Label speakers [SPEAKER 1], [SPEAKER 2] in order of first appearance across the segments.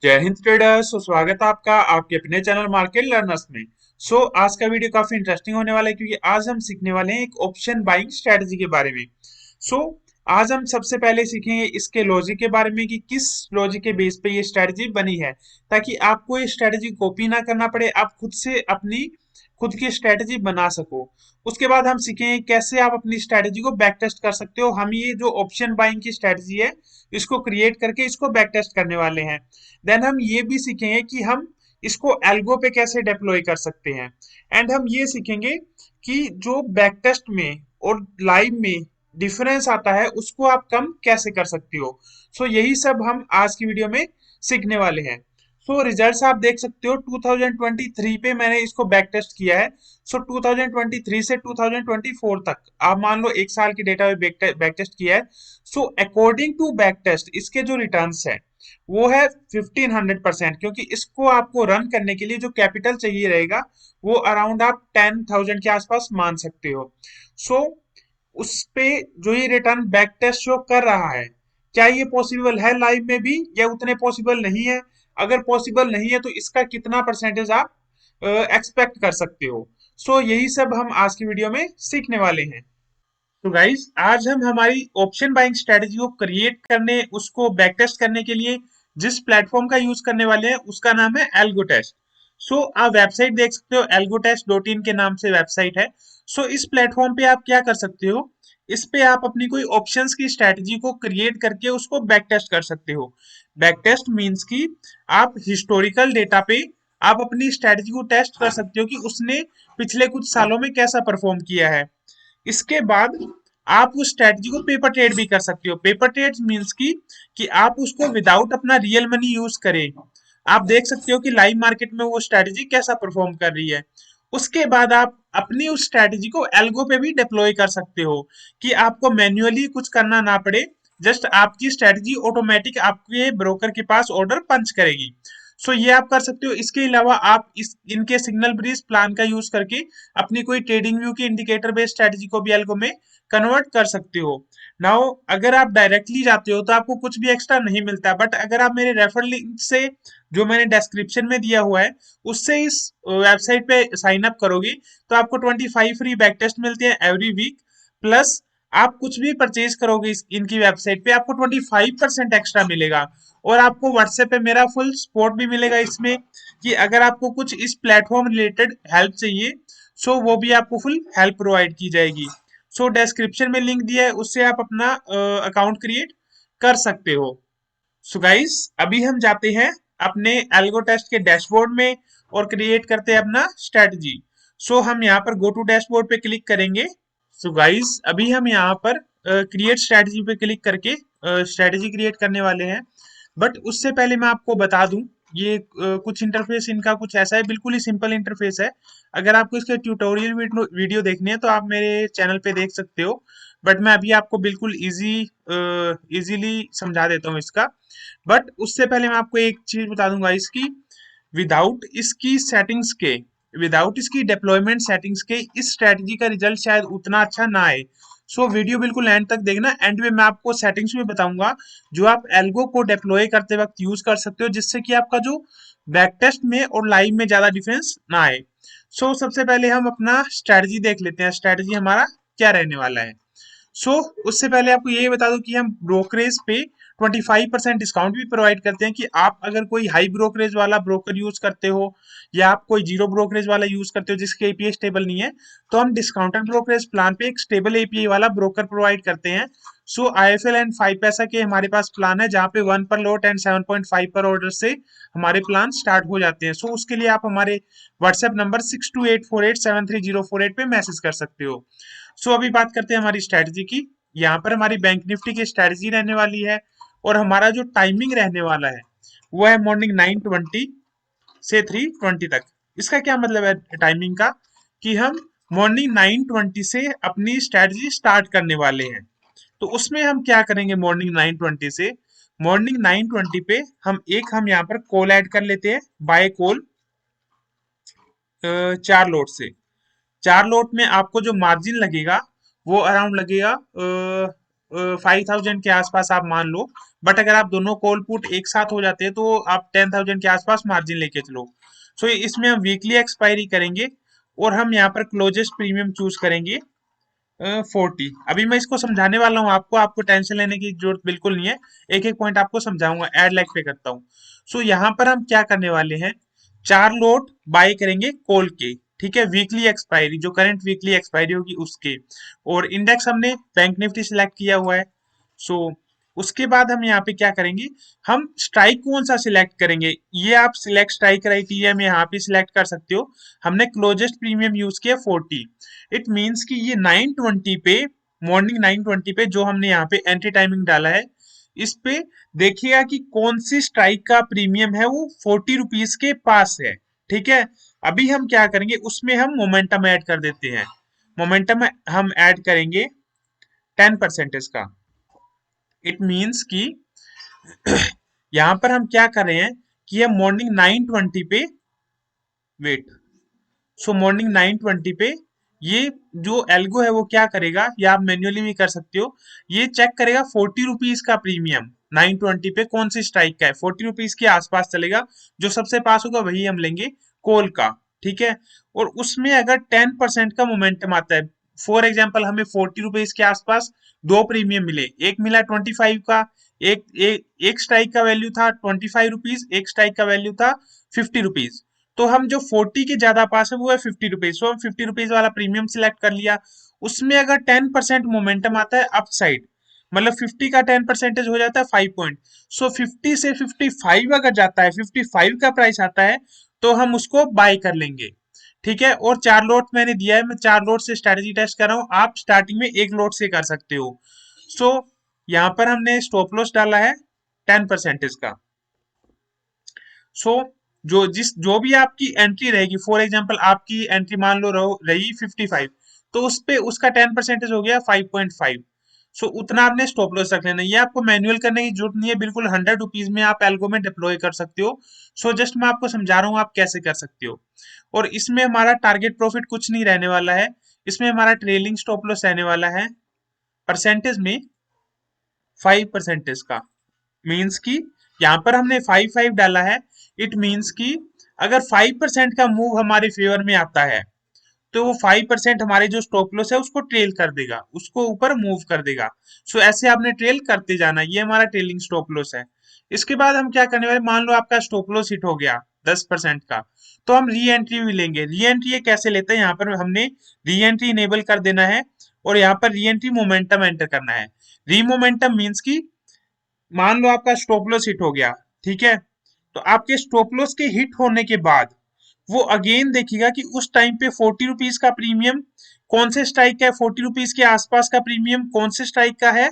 [SPEAKER 1] जय हिंद ट्रेडर्स। स्वागत है आपका आपके अपने चैनल मार्केट लर्नर्स में। आज का वीडियो काफी इंटरेस्टिंग होने वाला है क्योंकि आज हम सीखने वाले हैं एक ऑप्शन बाइंग स्ट्रेटजी के बारे में। सो आज हम सबसे पहले सीखेंगे इसके लॉजिक के बारे में कि किस लॉजिक के बेस पे ये स्ट्रेटजी बनी है, ताकि आपको ये स्ट्रेटजी कॉपी ना करना पड़े, आप खुद से अपनी खुद की स्ट्रेटजी बना सको। उसके बाद हम सीखेंगे कैसे आप अपनी स्ट्रेटजी को बैक टेस्ट कर सकते हो। हम ये जो ऑप्शन बाइंग की स्ट्रेटजी है इसको क्रिएट करके इसको बैक टेस्ट करने वाले हैं। देन हम ये भी सीखेंगे कि हम इसको एल्गो पे कैसे डिप्लॉय कर सकते हैं। एंड हम ये सीखेंगे कि जो बैक टेस्ट में और लाइव में डिफरेंस आता है उसको आप कम कैसे कर सकते हो। यही सब हम आज की वीडियो में सीखने वाले हैं। रिजल्ट्स आप देख सकते हो 2023 पे मैंने इसको बैक टेस्ट किया है। 2023 से 2024 तक आप मान लो एक साल की डेटा बैक टेस्ट किया है। अकॉर्डिंग टू बैक टेस्ट इसके जो रिटर्न्स है वो है 1500%, क्योंकि इसको आपको रन करने के लिए जो कैपिटल चाहिए रहेगा वो अराउंड आप 10,000 के आसपास मान सकते हो। सो उस पे जो ये रिटर्न बैक टेस्ट शो कर रहा है, क्या ये पॉसिबल है लाइव में भी या उतने पॉसिबल नहीं है। अगर पॉसिबल नहीं है तो इसका कितना परसेंटेज आप एक्सपेक्ट कर सकते हो। यही सब हम आज की वीडियो में सीखने वाले हैं। तो गाइस आज हम हमारी ऑप्शन बाइंग स्ट्रेटजी को क्रिएट करने, उसको बैक टेस्ट करने के लिए जिस प्लेटफॉर्म का यूज करने वाले हैं उसका नाम है एल्गोटेस्ट। आप वेबसाइट देख सकते हो, एल्गोटेस्ट.इन के नाम से वेबसाइट है। इस प्लेटफॉर्म पे आप क्या कर सकते हो, इस पे आप अपनी कोई ऑप्शंस की स्ट्रेटजी को क्रिएट करके उसको बैक टेस्ट कर सकते हो। बैक टेस्ट मीन्स कि आप हिस्टोरिकल डेटा पे आप अपनी स्ट्रेटजी को टेस्ट कर सकते हो कि उसने पिछले कुछ सालों में कैसा परफॉर्म किया है। इसके बाद आप उस स्ट्रेटजी को पेपर ट्रेड भी कर सकते हो। पेपर ट्रेड मीन्स कि आप उसको विदाउट अपना रियल मनी यूज करें आप देख सकते हो कि लाइव मार्केट में वो स्ट्रेटजी कैसा परफॉर्म कर रही है। उसके बाद आप अपनी उस स्ट्रेटजी को एल्गो पे भी डिप्लॉय कर सकते हो कि आपको मैन्युअली कुछ करना ना पड़े। जस्ट आपकी स्ट्रेटजी ऑटोमेटिक आपके ब्रोकर के पास ऑर्डर पंच करेगी। ये आप कर सकते हो। इसके अलावा आप इस इनके सिग्नल ब्रीज प्लान का यूज करके अपनी कोई ट्रेडिंग व्यू की इंडिकेटर बेस्ड स्ट्रेटजी को भी एल्गो में कन्वर्ट कर सकते हो। नाउ अगर आप डायरेक्टली जाते हो तो आपको कुछ भी एक्स्ट्रा नहीं मिलता, बट अगर आप मेरे रेफर लिंक से जो मैंने डिस्क्रिप्शन में दिया हुआ है उससे इस वेबसाइट पे साइन अप करोगे तो आपको 25 फ्री बैक टेस्ट मिलते हैं एवरी वीक। प्लस आप कुछ भी परचेज करोगे इनकी वेबसाइट पे आपको 25% एक्स्ट्रा मिलेगा। और आपको व्हाट्सएप पे मेरा फुल सपोर्ट भी मिलेगा इसमें, कि अगर आपको कुछ इस प्लेटफॉर्म रिलेटेड हेल्प चाहिए वो भी आपको फुल हेल्प प्रोवाइड की जाएगी। डिस्क्रिप्शन में लिंक दिया है, उससे आप अपना अकाउंट क्रिएट कर सकते हो। गाइस अभी हम जाते हैं अपने एल्गो टेस्ट के डैशबोर्ड में और क्रिएट करते हैं अपना स्ट्रेटजी। हम यहाँ पर गो टू डैशबोर्ड पे क्लिक करेंगे। गाइस अभी हम यहाँ पर क्रिएट स्ट्रेटजी पे क्लिक करके स्ट्रेटजी क्रिएट करने वाले हैं। बट उससे पहले मैं आपको बता दूं, ये कुछ इंटरफेस इनका कुछ ऐसा है, बिल्कुल ही सिंपल इंटरफेस है। अगर आपको इसके ट्यूटोरियल वीडियो देखनी है तो आप मेरे चैनल पे देख सकते हो, बट मैं अभी आपको बिल्कुल इजीली समझा देता हूँ इसका। बट उससे पहले मैं आपको एक चीज बता दूंगा इसकी, विदाउट इसकी सेटिंग्स के विदाउट इसकी डिप्लॉयमेंट सेटिंग्स के इस स्ट्रेटजी का रिजल्ट शायद उतना अच्छा ना आए। वीडियो बिल्कुल एंड तक देखना, एंड में मैं आपको सेटिंग्स भी बताऊंगा जो आप एल्गो को डिप्लॉय करते वक्त यूज कर सकते हो, जिससे कि आपका जो बैक टेस्ट में और लाइव में ज्यादा डिफरेंस ना आए। सबसे पहले हम अपना स्ट्रेटजी देख लेते हैं, स्ट्रेटजी हमारा क्या रहने वाला है। सो उससे पहले आपको ये बता दूं कि हम ब्रोकरेज पे 25% डिस्काउंट भी प्रोवाइड करते हैं, कि आप अगर कोई हाई ब्रोकरेज वाला ब्रोकर यूज करते हो या आप कोई जीरो ब्रोकरेज वाला यूज करते हो जिसके एपीआई स्टेबल नहीं है, तो हम डिस्काउंटेड ब्रोकरेज प्लान पे एक स्टेबल एपीआई वाला ब्रोकर प्रोवाइड करते हैं। आईएफएल एंड 5 पैसा के हमारे पास प्लान है जहाँ पे 1 पर लॉट एंड 7.5 पर ऑर्डर से हमारे प्लान स्टार्ट हो जाते हैं। उसके लिए आप हमारे व्हाट्सएप नंबर 6284873048 पे मैसेज कर सकते हो। अभी बात करते हैं हमारी स्ट्रेटजी की। यहाँ पर हमारी बैंक निफ्टी की स्ट्रेटजी रहने वाली है और हमारा जो टाइमिंग रहने वाला है वो है मॉर्निंग 9:20 से 3:20 तक। इसका क्या मतलब है टाइमिंग का, कि हम मॉर्निंग 9:20 से अपनी स्ट्रेटजी स्टार्ट करने वाले हैं। तो उसमें हम क्या करेंगे, मॉर्निंग 9:20 पे हम यहाँ पर कॉल ऐड कर लेते हैं, बाय कॉल 4 लोट से। 4 लोट में आपको जो मार्जिन लगेगा वो अराउंड लगेगा 5,000 के आसपास आप मान लो। बट अगर आप दोनों कॉल पुट एक साथ हो जाते हैं तो आप 10,000 के आसपास मार्जिन लेके चलो। सो इसमें हम वीकली एक्सपायरी करेंगे और हम यहाँ पर क्लोजेस्ट प्रीमियम चूज करेंगे 40। अभी मैं इसको समझाने वाला हूँ आपको, आपको टेंशन लेने की जरूरत बिल्कुल नहीं है। एक एक पॉइंट आपको समझाऊंगा, एड लाइक पे करता हूँ। सो यहाँ पर हम क्या करने वाले हैं, 4 लॉट बाय करेंगे कॉल के, ठीक है, वीकली एक्सपायरी, जो करंट वीकली एक्सपायरी होगी उसके। और इंडेक्स हमने बैंक निफ्टी सिलेक्ट किया हुआ है। सो उसके बाद हम यहाँ पे क्या करेंगे, हम स्ट्राइक कौन सा सिलेक्ट करेंगे, ये आप सिलेक्ट स्ट्राइक क्राइटेरिया में यहाँ पे सिलेक्ट कर सकते हो। हमने क्लोजेस्ट प्रीमियम यूज किया 40। इट मीन्स कि ये 9:20 पे, मॉर्निंग 9:20 पे जो हमने यहाँ पे एंट्री टाइमिंग डाला है, इस पे देखिएगा कि कौन सी स्ट्राइक का प्रीमियम है, वो 40 रुपीज के पास है। ठीक है, अभी हम क्या करेंगे, उसमें हम मोमेंटम ऐड कर देते हैं। मोमेंटम हम ऐड करेंगे 10% का। इट मीन्स कि यहाँ पर हम क्या कर रहे हैं कि ये मॉर्निंग 9:20 पे, वेट, सो मॉर्निंग 9:20 पे ये जो एल्गो है वो क्या करेगा, या आप मैन्युअली भी कर सकते हो, ये चेक करेगा 40 रुपीज का प्रीमियम 9:20 पे कौन सी स्ट्राइक का है, 40 रुपीज के आसपास चलेगा। जो सबसे पास होगा वही हम लेंगे कॉल का। ठीक है, और उसमें अगर 10% का मोमेंटम आता है, फॉर एग्जाम्पल हमें 40 रुपीज के आसपास दो प्रीमियम मिले, एक मिला 25 का, एक स्ट्राइक का वैल्यू था 25 रुपीज, एक स्ट्राइक का वैल्यू था 50 रुपीज। तो हम जो 40 के ज्यादा पास है वो है 50 रुपीज, तो हम 50 रुपीज वाला प्रीमियम सिलेक्ट कर लिया। उसमें अगर 10% मोमेंटम आता है अपसाइड, मतलब 50 का 10% हो जाता है 5 पॉइंट। सो 50 से 55 अगर जाता है, 55 का प्राइस आता है, तो हम उसको बाय कर लेंगे। ठीक है, और 4 लॉट मैंने दिया है, मैं 4 लॉट से स्ट्रेटेजी टेस्ट कर रहा हूँ, आप स्टार्टिंग में 1 लॉट से कर सकते हो। सो यहाँ पर हमने स्टॉप लॉस डाला है 10% का। सो जो भी आपकी एंट्री रहेगी, फॉर एग्जांपल आपकी एंट्री मान लो रही 55, तो उस पे उसका 10% हो गया 5.5। सो उतना आपने स्टॉप लॉस रख लेना, ये आपको मैन्युअल करने की जरूरत नहीं है, बिल्कुल 100 रुपीज में आप एल्गो में डिप्लॉय कर सकते हो। सो जस्ट मैं आपको समझा रहा हूँ आप कैसे कर सकते हो। और इसमें हमारा टारगेट प्रॉफिट कुछ नहीं रहने वाला है, इसमें हमारा ट्रेलिंग स्टॉप लॉस रहने वाला है परसेंटेज में 5% का। मीन्स कि यहाँ पर हमने 5-5 डाला है। इट मीन्स कि अगर 5% का मूव हमारे फेवर में आता है, तो वो 5% हमारे जो स्टॉप लॉस है उसको ट्रेल कर देगा, उसको ऊपर मूव कर देगा। सो ऐसे आपने ट्रेल करते जाना, ये हमारा ट्रेलिंग स्टॉप लॉस है। इसके बाद हम क्या करने वाले, मान लो आपका स्टॉप लॉस हिट हो गया 10% का, तो हम री एंट्री भी लेंगे। री एंट्री ये कैसे लेते हैं, यहाँ पर हमने री एंट्री इनेबल कर देना है, और यहाँ पर री एंट्री मोमेंटम एंटर करना है। री मोमेंटम मीन्स की, मान लो आपका स्टॉप लॉस हिट हो गया, ठीक है, तो आपके स्टॉप लॉस के हिट होने के बाद वो अगेन देखेगा कि उस टाइम पे 40 रुपीज का प्रीमियम कौन से स्ट्राइक का है, 40 रुपीज के आसपास का प्रीमियम कौन से स्ट्राइक का है,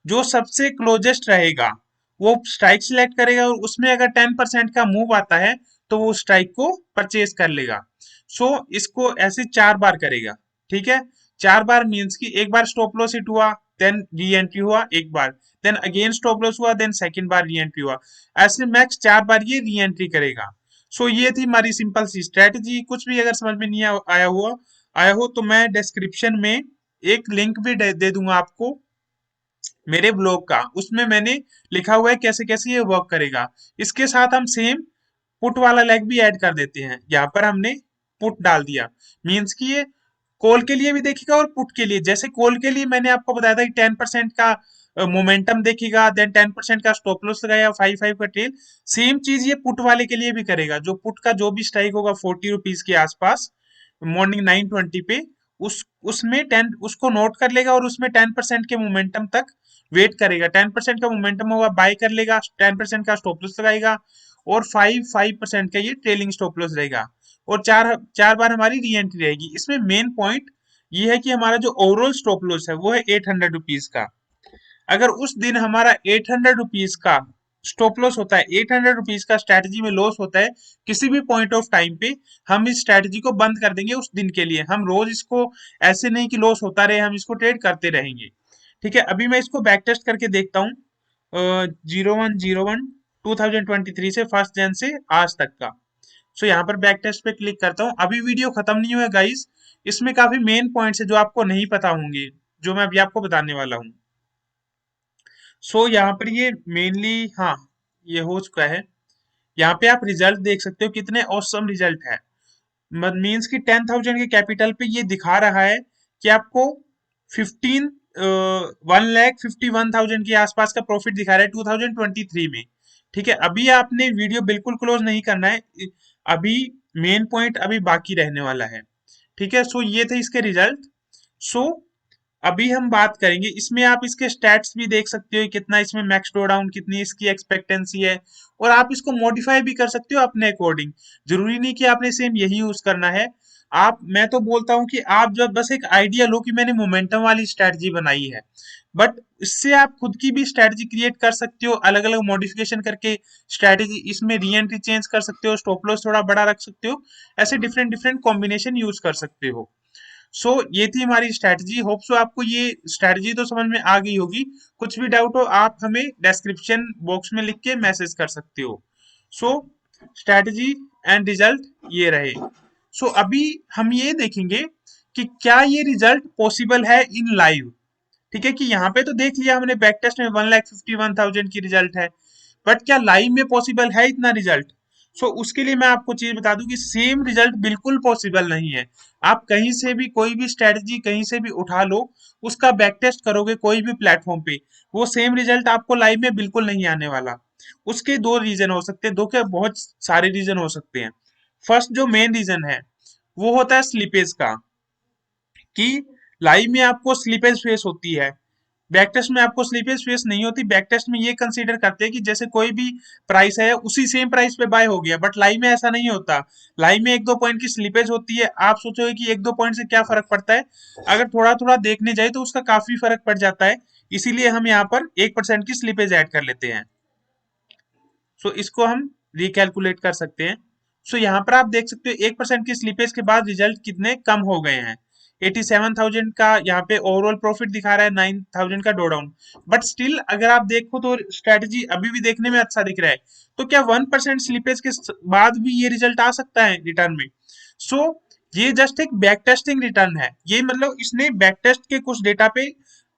[SPEAKER 1] जो सबसे क्लोजेस्ट रहेगा वो स्ट्राइक सिलेक्ट करेगा, और उसमें अगर 10% का मूव आता है तो वो स्ट्राइक को परचेज कर लेगा। सो इसको ऐसे 4 बार करेगा। ठीक है, 4 बार मीन्स की एक बार स्टॉप लॉस हिट हुआ, देन री एंट्री हुआ एक बार, देन अगेन स्टॉप लॉस हुआ, देन सेकंड बार री एंट्री हुआ, ऐसे मैक्स 4 बार ये री एंट्री करेगा। सो ये थी हमारी सिंपल सी स्ट्रेटजी। कुछ भी अगर समझ में नहीं आया हो तो मैं डिस्क्रिप्शन में एक लिंक भी दे दूंगा आपको मेरे ब्लॉग का, उसमें मैंने लिखा हुआ है कैसे कैसे ये वर्क करेगा। इसके साथ हम सेम पुट वाला लेग भी ऐड कर देते हैं, यहाँ पर हमने पुट डाल दिया। मीन्स कि ये कॉल के लिए भी देखेगा और पुट के लिए। जैसे कॉल के लिए मैंने आपको बताया था कि 10% का मोमेंटम देखेगा, देन 10% का स्टॉप लॉस लगाएगा, 5-5 का ट्रेल। सेम चीज ये पुट वाले के लिए भी करेगा, जो पुट का जो भी स्ट्राइक होगा 40 रुपीज के आसपास मॉर्निंग 9:20 पे, उसमें 10 उसको नोट कर लेगा और उसमें 10% के मोमेंटम तक वेट करेगा। 10% का मोमेंटम होगा बाय कर लेगा, 10% का स्टॉप लॉस लगाएगा, और 5% का ये ट्रेलिंग स्टॉप लॉस रहेगा। और चार चार बार हमारी री एंट्री रहेगी। इसमें मेन पॉइंट ये है कि हमारा जो ओवरऑल स्टॉप लॉस है वो है 800 रुपीज का। अगर उस दिन हमारा 800 रुपीज का स्टॉप लॉस होता है, 800 रुपीज का स्ट्रैटेजी में लॉस होता है किसी भी पॉइंट ऑफ टाइम पे, हम इस स्ट्रैटेजी को बंद कर देंगे उस दिन के लिए। हम रोज इसको ऐसे नहीं कि लॉस होता रहे, हम इसको ट्रेड करते रहेंगे। ठीक है, अभी मैं इसको बैक टेस्ट करके देखता हूँ, 01/01/2023 से 1 जनवरी से आज तक का। सो यहाँ पर बैक टेस्ट पे क्लिक करता हूँ। अभी वीडियो खत्म नहीं हुआ गाइस, इसमें काफी मेन पॉइंट्स है जो आपको नहीं पता होंगे, जो मैं अभी आपको बताने वाला हूँ। सो यहाँ पर ये मेनली, हाँ, ये हो चुका है। यहाँ पे आप रिजल्ट देख सकते हो कितने औसम रिजल्ट है। मीन्स कि 10,000 के कैपिटल पे ये दिखा रहा है कि आपको 15 1,51,000 के आसपास का प्रॉफिट दिखा रहा है 2023 में। ठीक है, अभी आपने वीडियो बिल्कुल क्लोज नहीं करना है। अभी मेन पॉइंट अभी बाकी रहने वाला है। ठीक है, सो ये थे इसके रिजल्ट। सो अभी हम बात करेंगे, इसमें आप इसके स्टैट्स भी देख सकते हो, कितना इसमें मैक्स ड्रॉ डाउन, कितनी इसकी एक्सपेक्टेंसी है, और आप इसको मॉडिफाई भी कर सकते हो अपने अकॉर्डिंग। जरूरी नहीं कि आपने सेम यही यूज करना है। आप, मैं तो बोलता हूँ कि आप जब बस एक आइडिया लो कि मैंने मोमेंटम वाली स्ट्रेटजी बनाई है, बट इससे आप खुद की भी स्ट्रेटजी क्रिएट कर सकते हो, अलग अलग मॉडिफिकेशन करके स्ट्रेटजी, इसमें री एंट्री चेंज कर सकते हो, स्टॉप लॉस थोड़ा बड़ा रख सकते हो, ऐसे डिफरेंट डिफरेंट कॉम्बिनेशन यूज कर सकते हो। सो ये थी हमारी स्ट्रैटेजी। होप सो आपको ये स्ट्रैटेजी तो समझ में आ गई होगी। कुछ भी डाउट हो आप हमें डिस्क्रिप्शन बॉक्स में लिख के मैसेज कर सकते हो। सो स्ट्रैटेजी एंड रिजल्ट ये रहे। सो अभी हम ये देखेंगे कि क्या ये रिजल्ट पॉसिबल है इन लाइव। ठीक है, कि यहाँ पे तो देख लिया हमने बैक टेस्ट में 1,51,000 की रिजल्ट है, बट क्या लाइव में पॉसिबल है इतना रिजल्ट। सो उसके लिए मैं आपको चीज बता दूं कि सेम रिजल्ट बिल्कुल पॉसिबल नहीं है। आप कहीं से भी कोई भी स्ट्रेटजी कहीं से भी उठा लो, उसका बैक टेस्ट करोगे कोई भी प्लेटफॉर्म पे, वो सेम रिजल्ट आपको लाइव में बिल्कुल नहीं आने वाला। उसके दो रीजन हो सकते हैं, दो क्या बहुत सारे रीजन हो सकते हैं। फर्स्ट जो मेन रीजन है वो होता है स्लीपेज का, कि लाइव में आपको स्लीपेज फेस होती है, बैक टेस्ट में आपको स्लीपेज फेस नहीं होती। बैक टेस्ट में ये कंसीडर करते हैं कि जैसे कोई भी प्राइस है उसी सेम प्राइस पे बाय हो गया, बट लाइव में ऐसा नहीं होता। लाइव में एक दो पॉइंट की स्लीपेज होती है। आप सोचोगे कि एक दो पॉइंट से क्या फर्क पड़ता है, अगर थोड़ा थोड़ा देखने जाए तो उसका काफी फर्क पड़ जाता है। इसीलिए हम यहाँ पर 1% की स्लीपेज ऐड कर लेते हैं। सो इसको हम रिकैलकुलेट कर सकते हैं। सो यहाँ पर आप देख सकते हो 1% की स्लीपेज के बाद रिजल्ट कितने कम हो गए हैं। 87,000 का यहाँ पे ओवरऑल प्रॉफिट दिखा रहा है, 9,000 का डो डाउन। बट स्टिल अगर आप देखो तो स्ट्रेटजी अभी भी देखने में अच्छा दिख रहा है। तो क्या 1% स्लीपेज के बाद भी ये रिजल्ट आ सकता है रिटर्न में। सो ये जस्ट एक बैक टेस्टिंग रिटर्न है। ये मतलब इसने बैक टेस्ट के कुछ डेटा पे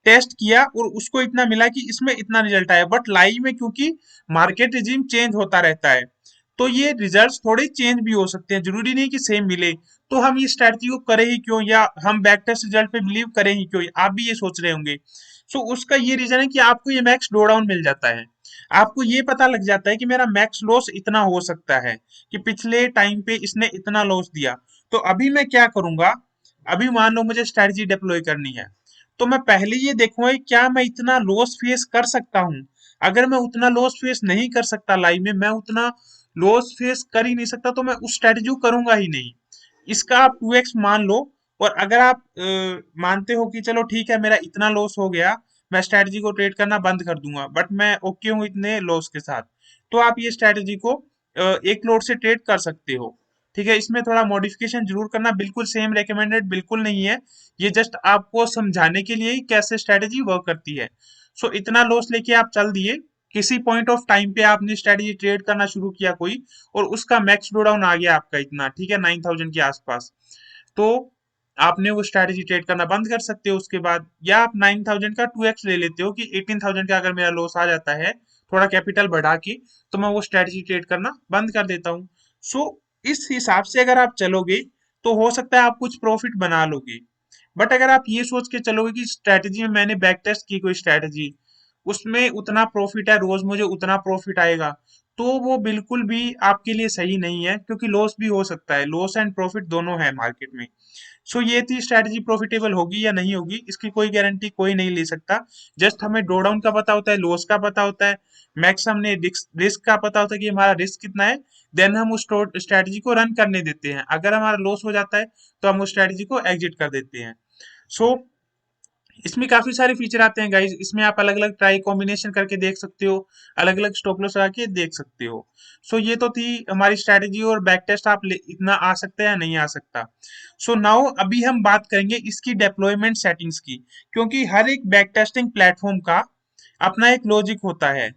[SPEAKER 1] टेस्ट किया और उसको इतना मिला कि इसमें इतना रिजल्ट आया, बट लाइव में क्योंकि मार्केट रिजीम चेंज होता रहता है, तो ये रिजल्ट्स थोड़े चेंज भी हो सकते हैं, जरूरी नहीं कि सेम मिले। तो हम ये स्ट्रैटेजी को करें ही क्यों, या हम बैक टेस्ट रिजल्ट पे बिलीव करें ही क्यों, आप भी ये सोच रहे होंगे। सो उसका ये रीजन है कि आपको ये मैक्स ड्रॉ डाउन मिल जाता है। आपको ये पता लग जाता है कि मेरा मैक्स लॉस इतना हो सकता है, कि पिछले टाइम पे इसने इतना लॉस दिया। तो अभी मैं क्या करूंगा, अभी मान लो मुझे स्ट्रैटेजी डिप्लॉय करनी है, तो मैं पहले ये देखूंगा कि क्या मैं इतना लॉस फेस कर सकता हूँ। अगर मैं उतना लॉस फेस नहीं कर सकता, लाइव में मैं उतना लॉस फेस कर ही नहीं सकता, तो मैं उस स्ट्रेटजी को करूंगा ही नहीं। इसका आप 2x मान लो। और अगर आप मानते हो कि चलो ठीक है मेरा इतना लॉस हो गया, मैं स्ट्रेटजी को ट्रेड करना बंद कर दूंगा, बट मैं ओके हूँ इतने लॉस के साथ, तो आप ये स्ट्रेटजी को एक लोड से ट्रेड कर सकते हो। ठीक है, इसमें थोड़ा मॉडिफिकेशन जरूर करना, बिल्कुल सेम रेकमेंडेड बिल्कुल नहीं है। ये जस्ट आपको समझाने के लिए ही कैसे स्ट्रेटजी वर्क करती है। सो इतना लॉस लेके आप चल दिए, किसी पॉइंट ऑफ टाइम पे आपने स्ट्रेटजी ट्रेड करना शुरू किया कोई, और उसका मैक्स ड्रॉ डाउन आ गया आपका इतना, ठीक है, 9,000 के आसपास, तो आपने वो स्ट्रैटेजी ट्रेड करना बंद कर सकते हो उसके बाद। या आप 9,000 का 2x ले लेते हो कि 18,000 का अगर मेरा लॉस आ जाता है थोड़ा कैपिटल बढ़ा के, तो मैं वो स्ट्रैटेजी ट्रेड करना बंद कर देता हूँ। सो इस हिसाब से अगर आप चलोगे तो हो सकता है आप कुछ प्रॉफिट बना लोगे। बट अगर आप ये सोच के चलोगे कि स्ट्रैटेजी में मैंने बैक टेस्ट की कोई स्ट्रैटेजी, उसमें उतना प्रॉफिट है, रोज मुझे उतना प्रॉफिट आएगा, तो वो बिल्कुल भी आपके लिए सही नहीं है, क्योंकि लॉस भी हो सकता है, लॉस एंड प्रॉफिट दोनों है मार्केट में। सो ये थी स्ट्रैटेजी, प्रॉफिटेबल होगी या नहीं होगी इसकी कोई गारंटी कोई नहीं ले सकता। जस्ट हमें ड्रॉ डाउन का पता होता है, लॉस का पता होता है, मैक्स हमने रिस्क का पता होता है कि हमारा रिस्क कितना है। देन हम उस स्ट्रैटेजी को रन करने देते हैं, अगर हमारा लॉस हो जाता है तो हम उस स्ट्रैटेजी को एग्जिट कर देते हैं। सो इसमें काफी सारे फीचर आते हैं गाइज, इसमें आप अलग अलग ट्राई कॉम्बिनेशन करके देख सकते हो, अलग अलग स्टॉप लॉस लगा के देख सकते हो। सो ये तो थी हमारी स्ट्रैटेजी, और बैक टेस्ट आप इतना आ सकता है या नहीं आ सकता। सो नाउ अभी हम बात करेंगे इसकी डेप्लॉयमेंट सेटिंग्स की, क्योंकि हर एक बैक टेस्टिंग प्लेटफॉर्म का अपना एक लॉजिक होता है।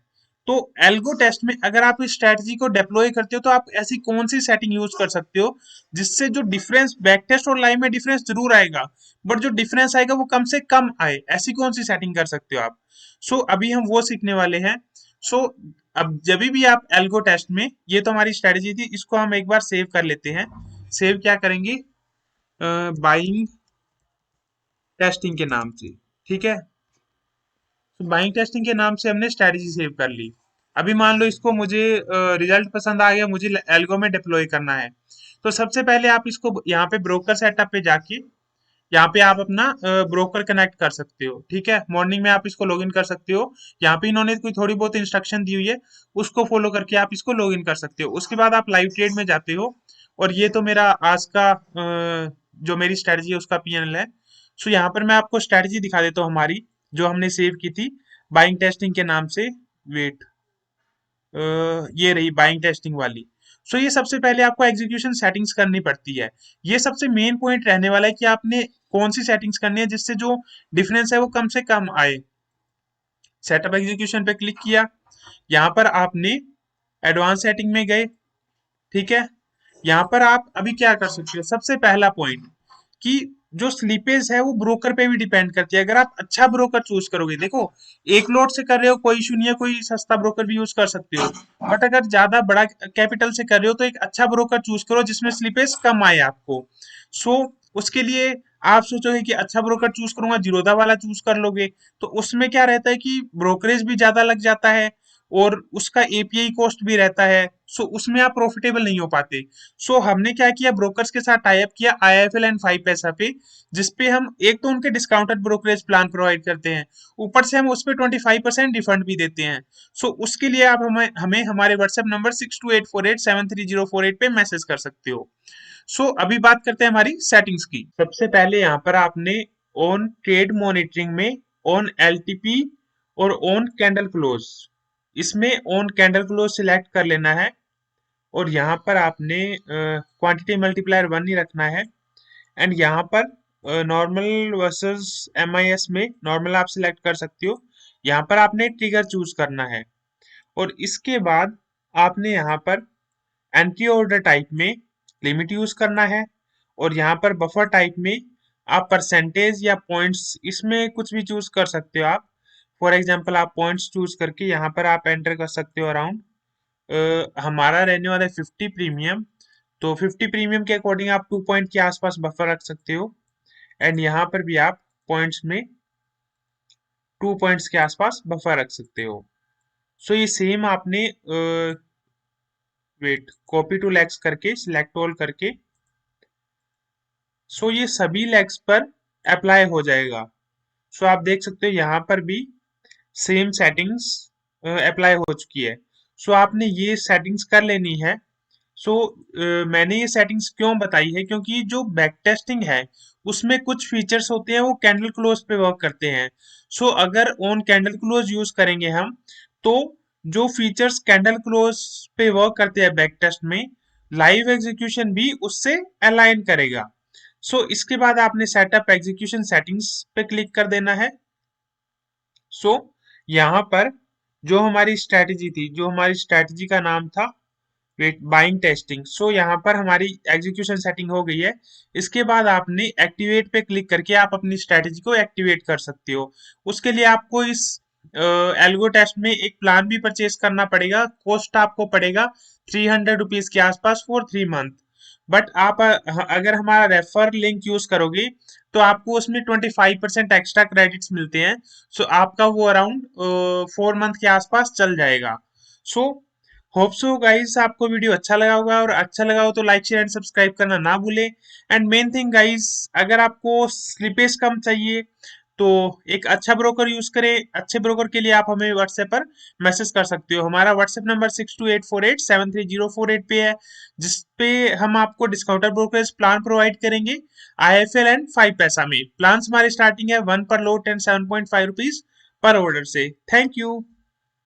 [SPEAKER 1] तो एल्गो टेस्ट में अगर आप इस स्ट्रेटजी को डिप्लॉय करते हो तो आप ऐसी कौन सी सेटिंग यूज कर सकते हो जिससे जो डिफरेंस बैक टेस्ट और लाइव में डिफरेंस जरूर आएगा, बट जो डिफरेंस आएगा वो कम से कम आए, ऐसी कौन सी सेटिंग कर सकते हो आप। अभी हम वो सीखने वाले हैं। सो अब जब भी आप एल्गो टेस्ट में, ये तो हमारी स्ट्रेटजी थी, इसको हम एक बार सेव कर लेते हैं। सेव क्या करेंगे, बाइंग टेस्टिंग के नाम से, ठीक है। तो बाइंग टेस्टिंग के नाम से हमने स्ट्रेटजी सेव कर ली। अभी मान लो इसको मुझे रिजल्ट पसंद आ गया, मुझे एल्गो में डिप्लॉय करना है। तो सबसे पहले आप इसको यहाँ पे ब्रोकर सेटअप पे जाके यहाँ पे आप अपना ब्रोकर कनेक्ट कर सकते हो, ठीक है। मॉर्निंग में आप इसको लॉगिन कर सकते हो। यहाँ पे इन्होंने कोई थोड़ी बहुत इंस्ट्रक्शन दी हुई है, उसको फॉलो करके आप इसको लॉगिन कर सकते हो। उसके बाद आप लाइव ट्रेड में जाते हो, और ये तो मेरा आज का जो मेरी स्ट्रेटजी है उसका पीएनएल है। यहाँ पर मैं आपको स्ट्रेटजी दिखा देता हूँ हमारी, जो हमने सेव की थी बाइंग टेस्टिंग के नाम से। वेट, ये रही बाइंग टेस्टिंग वाली। ये सबसे पहले आपको एग्जीक्यूशन सेटिंग्स करनी पड़ती है। ये सबसे मेन पॉइंट रहने वाला है कि आपने कौन सी सेटिंग्स करनी है जिससे जो डिफरेंस है वो कम से कम आए। सेटअप एग्जीक्यूशन पे क्लिक किया, यहाँ पर आपने एडवांस सेटिंग में गए, ठीक है। यहाँ पर आप अभी क्या कर सकते हो, सबसे पहला पॉइंट कि जो स्लीपेज है वो ब्रोकर पे भी डिपेंड करती है। अगर आप अच्छा ब्रोकर चूज करोगे, देखो एक लोट से कर रहे हो कोई इशू नहीं है, कोई सस्ता ब्रोकर भी यूज कर सकते हो, बट अगर ज्यादा बड़ा कैपिटल से कर रहे हो तो एक अच्छा ब्रोकर चूज करो जिसमें स्लीपेज कम आए आपको। उसके लिए आप सोचोगे कि अच्छा ब्रोकर चूज करूंगा, जीरोधा वाला चूज कर लोगे, तो उसमें क्या रहता है कि ब्रोकरेज भी ज्यादा लग जाता है और उसका एपीआई कॉस्ट भी रहता है। उसमें आप प्रॉफिटेबल नहीं हो पाते। हमने क्या किया, ब्रोकर्स के साथ टाई अप किया आईएफएल एंड 5 पैसा पे, जिसपे हम एक तो उनके डिस्काउंटेड ब्रोकरेज प्लान प्रोवाइड करते हैं, ऊपर से हम उस पर 25% रिफंड भी देते हैं। उसके लिए आप हमें हमें हमारे व्हाट्सएप नंबर 6284873048 पे मैसेज कर सकते हो। अभी बात करते हैं हमारी सेटिंग्स की। सबसे पहले यहाँ पर आपने ऑन ट्रेड मॉनिटरिंग में ऑन एलटीपी और ऑन कैंडल क्लोज, इसमें ऑन कैंडल क्लोज सिलेक्ट कर लेना है, और यहाँ पर आपने क्वांटिटी मल्टीप्लायर 1 ही रखना है। एंड यहाँ पर नॉर्मल वर्सेस एमआईएस में नॉर्मल आप सिलेक्ट कर सकते हो। यहाँ पर आपने ट्रिगर चूज करना है, और इसके बाद आपने यहाँ पर एंट्री ऑर्डर टाइप में लिमिट यूज करना है, और यहाँ पर बफर टाइप में आप परसेंटेज या पॉइंट्स, इसमें कुछ भी चूज कर सकते हो आप। फॉर एग्जांपल आप पॉइंट्स चूज करके यहाँ पर आप एंटर कर सकते हो अराउंड, हमारा रहने वाला है 50 प्रीमियम, तो 50 प्रीमियम के अकॉर्डिंग आप 2 पॉइंट के आसपास बफर रख सकते हो। एंड यहाँ पर भी आप पॉइंट्स में 2 पॉइंट्स के आसपास बफर रख सकते हो। ये सेम आपने वेट कॉपी टू लेग्स करके सिलेक्ट ऑल करके, ये सभी लेग्स पर अप्लाई हो जाएगा। आप देख सकते हो यहाँ पर भी सेम सेटिंग्स अप्लाई हो चुकी है। आपने ये सेटिंग्स कर लेनी है। मैंने ये सेटिंग्स क्यों बताई है, क्योंकि जो बैक टेस्टिंग है उसमें कुछ फीचर्स होते हैं वो कैंडल क्लोज पे वर्क करते हैं। अगर ऑन कैंडल क्लोज यूज करेंगे हम, तो जो फीचर्स कैंडल क्लोज पे वर्क करते हैं बैक टेस्ट में, लाइव एग्जीक्यूशन भी उससे अलाइन करेगा। इसके बाद आपने सेटअप एग्जीक्यूशन सेटिंग्स पे क्लिक कर देना है। यहाँ पर जो हमारी स्ट्रेटजी थी, जो हमारी स्ट्रेटजी का नाम था वेट बाइंग टेस्टिंग, यहाँ पर हमारी एग्जीक्यूशन सेटिंग हो गई है। इसके बाद आपने एक्टिवेट पे क्लिक करके आप अपनी स्ट्रेटजी को एक्टिवेट कर सकते हो। उसके लिए आपको इस एल्गो टेस्ट में एक प्लान भी परचेज करना पड़ेगा, कॉस्ट आपको पड़ेगा 300 रुपीज के आसपास फॉर 3 मंथ। बट आप अगर हमारा रेफर लिंक यूज करोगे तो आपको उसमें 25% एक्स्ट्रा क्रेडिट्स मिलते हैं। आपका वो अराउंड 4 मंथ के आसपास चल जाएगा। सो होप सो गाइस आपको वीडियो अच्छा लगा होगा, और अच्छा लगा हो तो लाइक शेयर एंड सब्सक्राइब करना ना भूले। एंड मेन थिंग गाइस, अगर आपको स्लिपेज कम चाहिए तो एक अच्छा ब्रोकर यूज करें। अच्छे ब्रोकर के लिए आप हमें व्हाट्सएप पर मैसेज कर सकते हो। हमारा व्हाट्सएप नंबर 6284873048 पे है, जिसपे हम आपको डिस्काउंटेड ब्रोकरेज प्लान प्रोवाइड करेंगे आईएफएल एंड 5 पैसा में। प्लान हमारी स्टार्टिंग है 1 पर लोट एंड 7.5 रुपीज पर ऑर्डर से। Thank you.